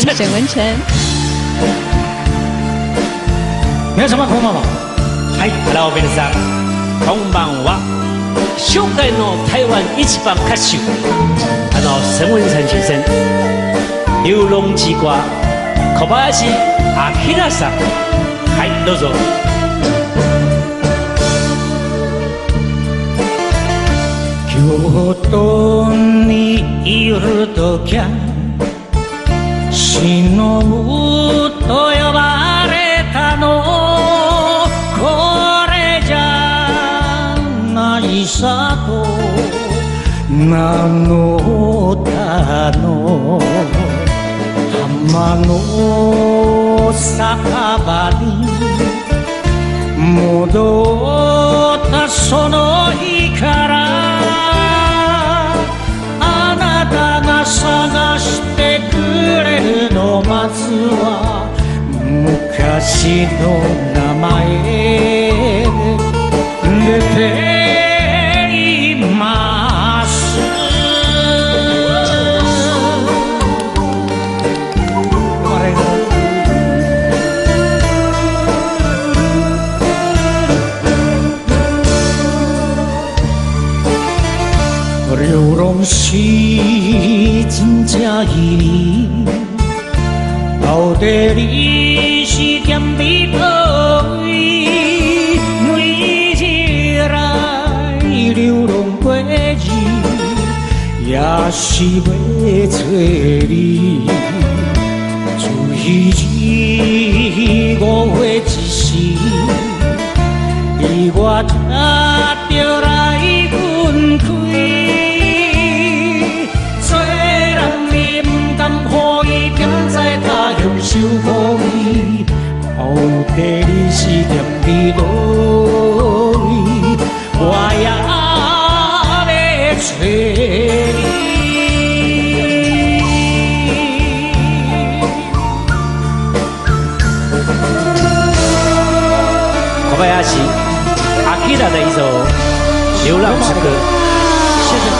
沈文成。皆様こんばんは。はい、ラオベルさん、こんばんは。初回の台湾一番歌手、沈文成先生、流浪之歌、小林明さん。はい、どうぞ。京都にいるときゃ忍と呼ばれたの、これじゃないさと名乗ったの、浜の酒場に戻ったその日から探してくれのまずは昔の名前出ています。流浪是真正意义，到底你是踮伫倒位？每日来流浪过日，也是要找你。随日5月1时，我踏着来阮开。受苦味，到底你是踮伫倒位？我也要找你。小林明的一首《流浪之歌》。